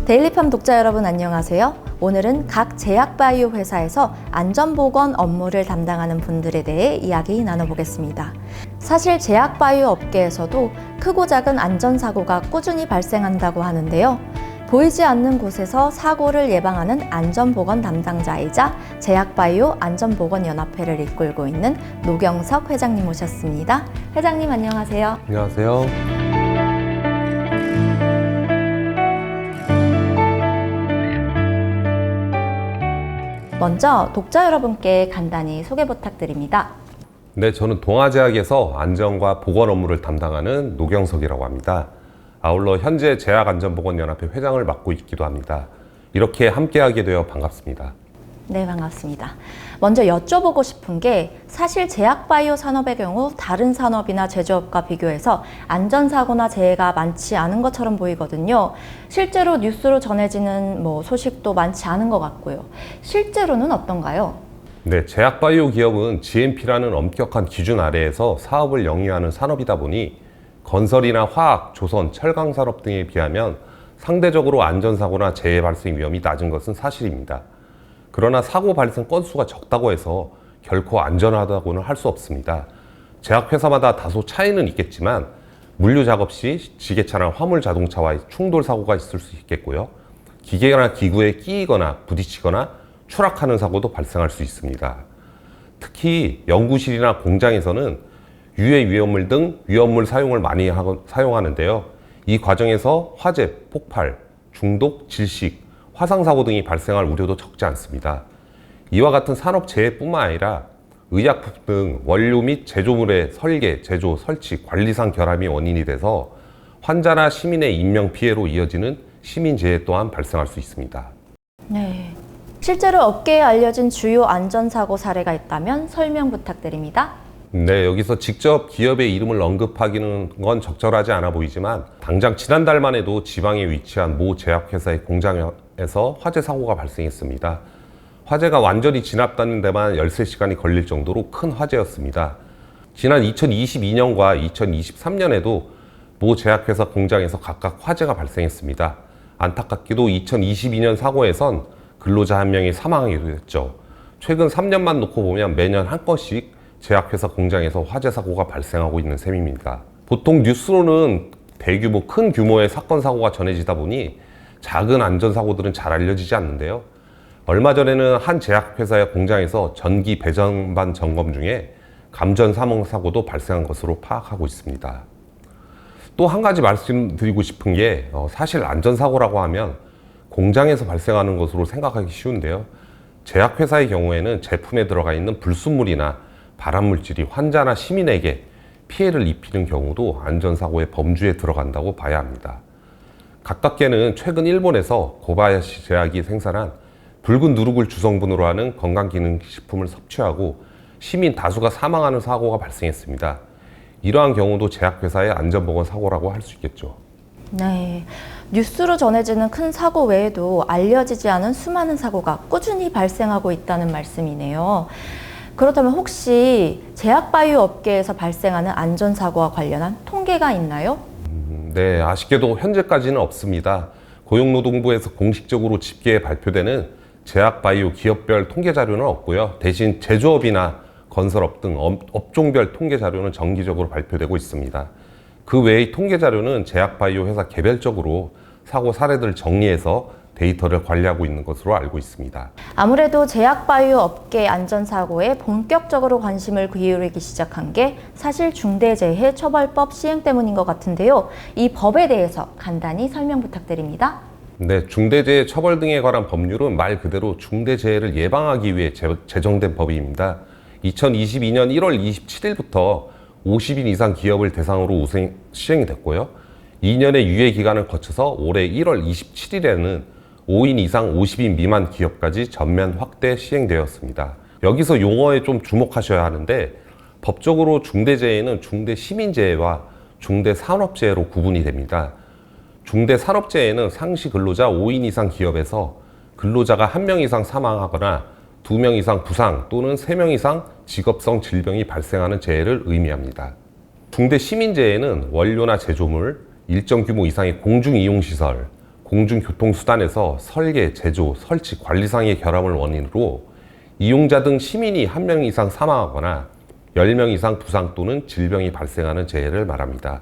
데일리팜 독자 여러분 안녕하세요. 오늘은 각 제약바이오 회사에서 안전보건 업무를 담당하는 분들에 대해 이야기 나눠보겠습니다. 사실 제약바이오 업계에서도 크고 작은 안전사고가 꾸준히 발생한다고 하는데요. 보이지 않는 곳에서 사고를 예방하는 안전보건 담당자이자 제약바이오 안전보건연합회를 이끌고 있는 노경석 회장님 모셨습니다. 회장님 안녕하세요. 안녕하세요. 먼저 독자 여러분께 간단히 소개 부탁드립니다. 네, 저는 동아제약에서 안전과 보건 업무를 담당하는 노경석이라고 합니다. 아울러 현재 제약안전보건연합회 회장을 맡고 있기도 합니다. 이렇게 함께하게 되어 반갑습니다. 네, 반갑습니다. 먼저 여쭤보고 싶은 게 사실 제약바이오 산업의 경우 다른 산업이나 제조업과 비교해서 안전사고나 재해가 많지 않은 것처럼 보이거든요. 실제로 뉴스로 전해지는 소식도 많지 않은 것 같고요. 실제로는 어떤가요? 네, 제약바이오 기업은 GMP라는 엄격한 기준 아래에서 사업을 영위하는 산업이다 보니 건설이나 화학, 조선, 철강 산업 등에 비하면 상대적으로 안전사고나 재해 발생 위험이 낮은 것은 사실입니다. 그러나 사고 발생 건수가 적다고 해서 결코 안전하다고는 할 수 없습니다. 제약회사마다 다소 차이는 있겠지만 물류 작업 시 지게차나 화물 자동차와의 충돌 사고가 있을 수 있겠고요. 기계나 기구에 끼이거나 부딪히거나 추락하는 사고도 발생할 수 있습니다. 특히 연구실이나 공장에서는 유해 위험물 등 위험물 사용을 많이 사용하는데요. 이 과정에서 화재, 폭발, 중독, 질식, 화상사고 등이 발생할 우려도 적지 않습니다. 이와 같은 산업재해뿐만 아니라 의약품 등 원료 및 제조물의 설계, 제조, 설치, 관리상 결함이 원인이 돼서 환자나 시민의 인명피해로 이어지는 시민재해 또한 발생할 수 있습니다. 네. 실제로 업계에 알려진 주요 안전사고 사례가 있다면 설명 부탁드립니다. 네, 여기서 직접 기업의 이름을 언급하기는 건 적절하지 않아 보이지만 당장 지난달만 해도 지방에 위치한 모 제약회사의 공장에서 화재 사고가 발생했습니다. 화재가 완전히 진압되는 데만 13시간이 걸릴 정도로 큰 화재였습니다. 지난 2022년과 2023년에도 모 제약회사 공장에서 각각 화재가 발생했습니다. 안타깝게도 2022년 사고에선 근로자 1명이 사망하기도 했죠. 최근 3년만 놓고 보면 매년 한 건씩 제약회사 공장에서 화재 사고가 발생하고 있는 셈입니다. 보통 뉴스로는 대규모 큰 규모의 사건 사고가 전해지다 보니 작은 안전사고들은 잘 알려지지 않는데요. 얼마 전에는 한 제약회사의 공장에서 전기 배전반 점검 중에 감전 사망 사고도 발생한 것으로 파악하고 있습니다. 또 한 가지 말씀드리고 싶은 게 사실 안전사고라고 하면 공장에서 발생하는 것으로 생각하기 쉬운데요. 제약회사의 경우에는 제품에 들어가 있는 불순물이나 발암물질이 환자나 시민에게 피해를 입히는 경우도 안전사고의 범주에 들어간다고 봐야 합니다. 가깝게는 최근 일본에서 고바야시 제약이 생산한 붉은 누룩을 주성분으로 하는 건강기능식품을 섭취하고 시민 다수가 사망하는 사고가 발생했습니다. 이러한 경우도 제약회사의 안전보건 사고라고 할 수 있겠죠. 네. 뉴스로 전해지는 큰 사고 외에도 알려지지 않은 수많은 사고가 꾸준히 발생하고 있다는 말씀이네요. 그렇다면 혹시 제약바이오 업계에서 발생하는 안전사고와 관련한 통계가 있나요? 네, 아쉽게도 현재까지는 없습니다. 고용노동부에서 공식적으로 집계에 발표되는 제약바이오 기업별 통계 자료는 없고요. 대신 제조업이나 건설업 등 업종별 통계 자료는 정기적으로 발표되고 있습니다. 그 외의 통계 자료는 제약바이오 회사 개별적으로 사고 사례들을 정리해서 데이터를 관리하고 있는 것으로 알고 있습니다. 아무래도 제약바이오 업계 안전사고에 본격적으로 관심을 기울이기 시작한 게 사실 중대재해처벌법 시행 때문인 것 같은데요. 이 법에 대해서 간단히 설명 부탁드립니다. 네, 중대재해 처벌 등에 관한 법률은 말 그대로 중대재해를 예방하기 위해 제정된 법입니다. 2022년 1월 27일부터 50인 이상 기업을 대상으로 시행이 됐고요. 2년의 유예 기간을 거쳐서 올해 1월 27일에는 5인 이상 50인 미만 기업까지 전면 확대 시행되었습니다. 여기서 용어에 좀 주목하셔야 하는데 법적으로 중대재해는 중대시민재해와 중대산업재해로 구분이 됩니다. 중대산업재해는 상시 근로자 5인 이상 기업에서 근로자가 1명 이상 사망하거나 2명 이상 부상 또는 3명 이상 직업성 질병이 발생하는 재해를 의미합니다. 중대시민재해는 원료나 제조물, 일정 규모 이상의 공중이용시설, 공중교통수단에서 설계, 제조, 설치, 관리상의 결함을 원인으로 이용자 등 시민이 1명 이상 사망하거나 10명 이상 부상 또는 질병이 발생하는 재해를 말합니다.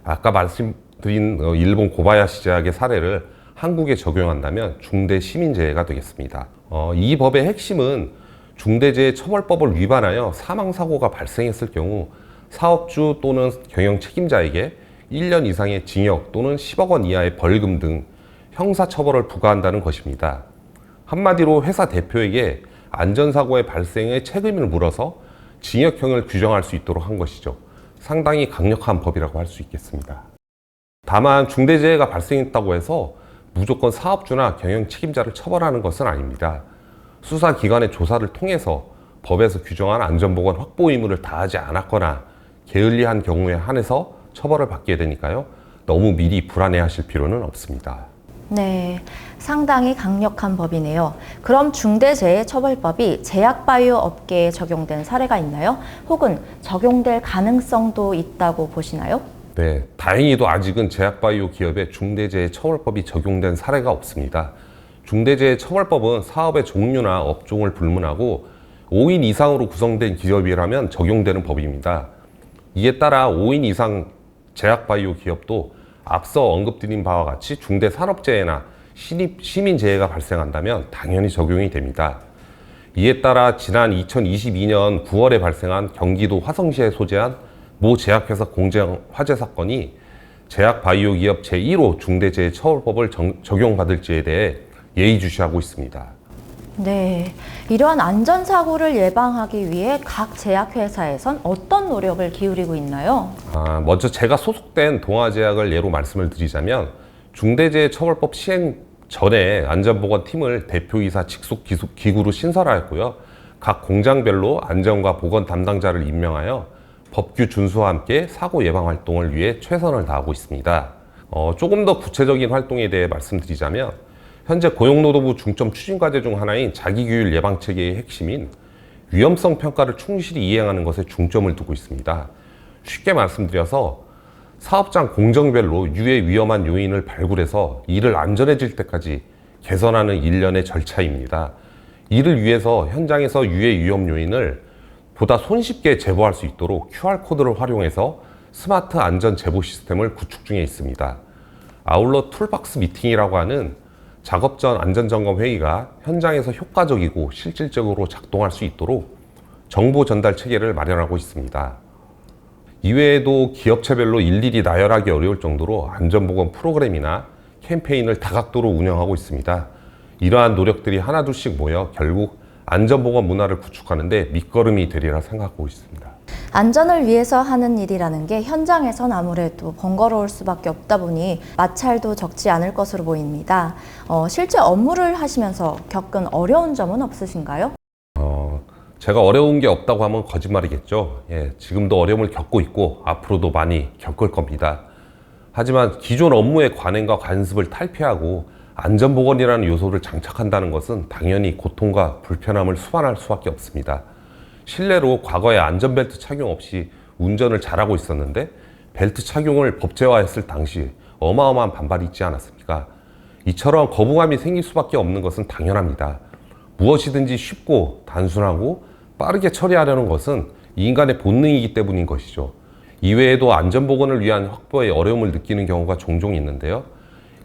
아까 말씀드린 일본 고바야시 제약의 사례를 한국에 적용한다면 중대시민재해가 되겠습니다. 이 법의 핵심은 중대재해처벌법을 위반하여 사망사고가 발생했을 경우 사업주 또는 경영 책임자에게 1년 이상의 징역 또는 10억 원 이하의 벌금 등 형사처벌을 부과한다는 것입니다. 한마디로 회사 대표에게 안전사고의 발생에 책임을 물어서 징역형을 규정할 수 있도록 한 것이죠. 상당히 강력한 법이라고 할 수 있겠습니다. 다만 중대재해가 발생했다고 해서 무조건 사업주나 경영 책임자를 처벌하는 것은 아닙니다. 수사기관의 조사를 통해서 법에서 규정한 안전보건 확보 의무를 다하지 않았거나 게을리한 경우에 한해서 처벌을 받게 되니까요. 너무 미리 불안해하실 필요는 없습니다. 네, 상당히 강력한 법이네요. 그럼 중대재해처벌법이 제약바이오 업계에 적용된 사례가 있나요? 혹은 적용될 가능성도 있다고 보시나요? 네, 다행히도 아직은 제약바이오 기업에 중대재해처벌법이 적용된 사례가 없습니다. 중대재해처벌법은 사업의 종류나 업종을 불문하고 5인 이상으로 구성된 기업이라면 적용되는 법입니다. 이에 따라 5인 이상 제약바이오 기업도 앞서 언급드린 바와 같이 중대산업재해나 시민재해가 발생한다면 당연히 적용이 됩니다. 이에 따라 지난 2022년 9월에 발생한 경기도 화성시에 소재한 모 제약회사 공장 화재 사건이 제약바이오 기업 제1호 중대재해처벌법을 적용받을지에 대해 예의주시하고 있습니다. 네, 이러한 안전사고를 예방하기 위해 각 제약회사에선 어떤 노력을 기울이고 있나요? 먼저 제가 소속된 동아제약을 예로 말씀을 드리자면 중대재해처벌법 시행 전에 안전보건팀을 대표이사 직속 기구로 신설하였고요. 각 공장별로 안전과 보건 담당자를 임명하여 법규 준수와 함께 사고 예방 활동을 위해 최선을 다하고 있습니다. 조금 더 구체적인 활동에 대해 말씀드리자면 현재 고용노동부 중점 추진과제 중 하나인 자기규율 예방체계의 핵심인 위험성 평가를 충실히 이행하는 것에 중점을 두고 있습니다. 쉽게 말씀드려서 사업장 공정별로 유해 위험한 요인을 발굴해서 이를 안전해질 때까지 개선하는 일련의 절차입니다. 이를 위해서 현장에서 유해 위험 요인을 보다 손쉽게 제보할 수 있도록 QR코드를 활용해서 스마트 안전 제보 시스템을 구축 중에 있습니다. 아울러 툴박스 미팅이라고 하는 작업 전 안전점검 회의가 현장에서 효과적이고 실질적으로 작동할 수 있도록 정보 전달 체계를 마련하고 있습니다. 이외에도 기업체별로 일일이 나열하기 어려울 정도로 안전보건 프로그램이나 캠페인을 다각도로 운영하고 있습니다. 이러한 노력들이 하나둘씩 모여 결국 안전보건 문화를 구축하는 데 밑거름이 되리라 생각하고 있습니다. 안전을 위해서 하는 일이라는 게 현장에선 아무래도 번거로울 수밖에 없다 보니 마찰도 적지 않을 것으로 보입니다. 실제 업무를 하시면서 겪은 어려운 점은 없으신가요? 제가 어려운 게 없다고 하면 거짓말이겠죠. 지금도 어려움을 겪고 있고 앞으로도 많이 겪을 겁니다. 하지만 기존 업무의 관행과 관습을 탈피하고 안전보건이라는 요소를 장착한다는 것은 당연히 고통과 불편함을 수반할 수밖에 없습니다. 실례로 과거에 안전벨트 착용 없이 운전을 잘하고 있었는데 벨트 착용을 법제화했을 당시 어마어마한 반발이 있지 않았습니까? 이처럼 거부감이 생길 수밖에 없는 것은 당연합니다. 무엇이든지 쉽고 단순하고 빠르게 처리하려는 것은 인간의 본능이기 때문인 것이죠. 이외에도 안전보건을 위한 확보에 어려움을 느끼는 경우가 종종 있는데요.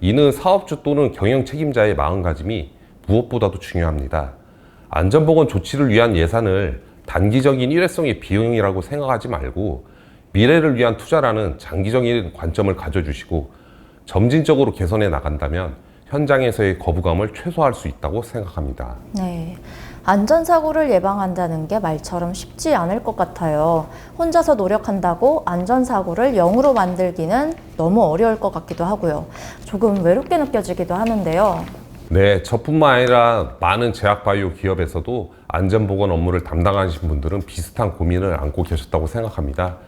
이는 사업주 또는 경영 책임자의 마음가짐이 무엇보다도 중요합니다. 안전보건 조치를 위한 예산을 단기적인 일회성의 비용이라고 생각하지 말고 미래를 위한 투자라는 장기적인 관점을 가져주시고 점진적으로 개선해 나간다면 현장에서의 거부감을 최소화할 수 있다고 생각합니다. 네, 안전사고를 예방한다는 게 말처럼 쉽지 않을 것 같아요. 혼자서 노력한다고 안전사고를 0으로 만들기는 너무 어려울 것 같기도 하고요. 조금 외롭게 느껴지기도 하는데요. 네, 저뿐만 아니라 많은 제약바이오 기업에서도 안전보건 업무를 담당하신 분들은 비슷한 고민을 안고 계셨다고 생각합니다.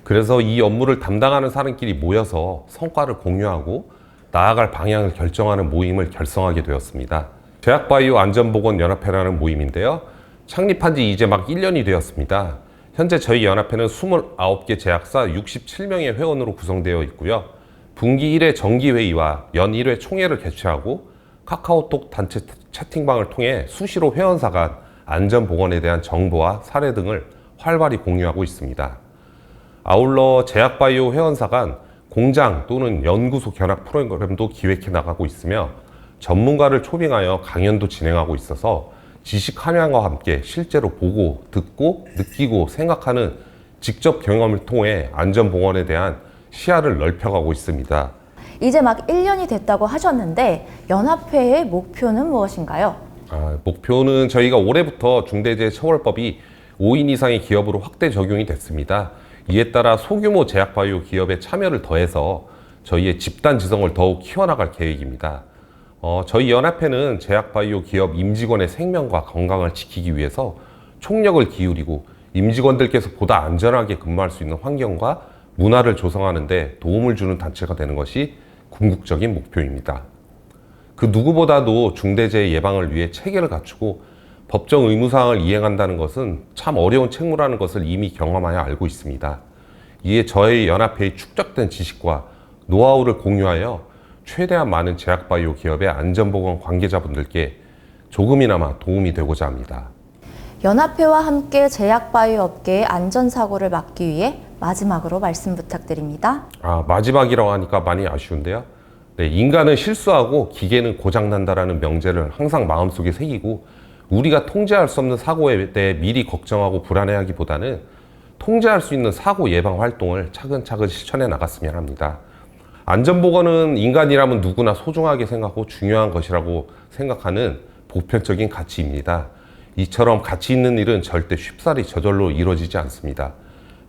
그래서 이 업무를 담당하는 사람끼리 모여서 성과를 공유하고 나아갈 방향을 결정하는 모임을 결성하게 되었습니다. 제약바이오 안전보건연합회라는 모임인데요. 창립한 지 이제 막 1년이 되었습니다. 현재 저희 연합회는 29개 제약사 67명의 회원으로 구성되어 있고요. 분기 1회 정기회의와 연 1회 총회를 개최하고 카카오톡 단체 채팅방을 통해 수시로 회원사 간 안전보건에 대한 정보와 사례 등을 활발히 공유하고 있습니다. 아울러 제약바이오 회원사 간 공장 또는 연구소 견학 프로그램도 기획해 나가고 있으며 전문가를 초빙하여 강연도 진행하고 있어서 지식 함양과 함께 실제로 보고, 듣고, 느끼고, 생각하는 직접 경험을 통해 안전보건에 대한 시야를 넓혀가고 있습니다. 이제 막 1년이 됐다고 하셨는데 연합회의 목표는 무엇인가요? 목표는 저희가 올해부터 중대재해처벌법이 5인 이상의 기업으로 확대 적용이 됐습니다. 이에 따라 소규모 제약바이오 기업의 참여를 더해서 저희의 집단 지성을 더욱 키워나갈 계획입니다. 저희 연합회는 제약바이오 기업 임직원의 생명과 건강을 지키기 위해서 총력을 기울이고 임직원들께서 보다 안전하게 근무할 수 있는 환경과 문화를 조성하는 데 도움을 주는 단체가 되는 것이 궁극적인 목표입니다. 그 누구보다도 중대재해 예방을 위해 체계를 갖추고 법정 의무사항을 이행한다는 것은 참 어려운 책무라는 것을 이미 경험하여 알고 있습니다. 이에 저희 연합회의 축적된 지식과 노하우를 공유하여 최대한 많은 제약바이오 기업의 안전보건 관계자분들께 조금이나마 도움이 되고자 합니다. 연합회와 함께 제약바이오 업계의 안전사고를 막기 위해 마지막으로 말씀 부탁드립니다. 마지막이라고 하니까 많이 아쉬운데요. 네, 인간은 실수하고 기계는 고장난다라는 명제를 항상 마음속에 새기고 우리가 통제할 수 없는 사고에 대해 미리 걱정하고 불안해하기보다는 통제할 수 있는 사고 예방 활동을 차근차근 실천해 나갔으면 합니다. 안전보건은 인간이라면 누구나 소중하게 생각하고 중요한 것이라고 생각하는 보편적인 가치입니다. 이처럼 가치 있는 일은 절대 쉽사리 저절로 이루어지지 않습니다.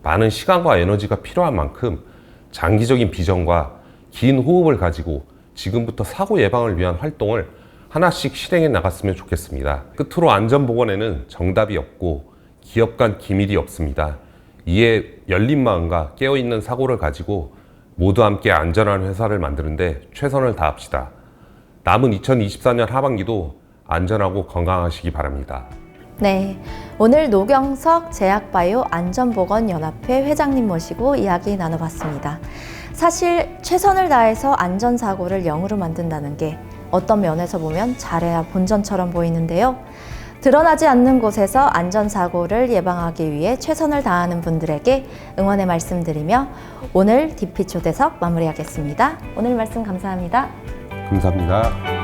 많은 시간과 에너지가 필요한 만큼 장기적인 비전과 긴 호흡을 가지고 지금부터 사고 예방을 위한 활동을 하나씩 실행해 나갔으면 좋겠습니다. 끝으로 안전보건에는 정답이 없고 기업 간 기밀이 없습니다. 이에 열린 마음과 깨어있는 사고를 가지고 모두 함께 안전한 회사를 만드는데 최선을 다합시다. 남은 2024년 하반기도 안전하고 건강하시기 바랍니다. 네, 오늘 노경석 제약바이오 안전보건연합회 회장님 모시고 이야기 나눠봤습니다. 사실 최선을 다해서 안전사고를 0으로 만든다는 게 어떤 면에서 보면 잘해야 본전처럼 보이는데요. 드러나지 않는 곳에서 안전사고를 예방하기 위해 최선을 다하는 분들에게 응원의 말씀드리며 오늘 DP 초대석 마무리하겠습니다. 오늘 말씀 감사합니다. 감사합니다.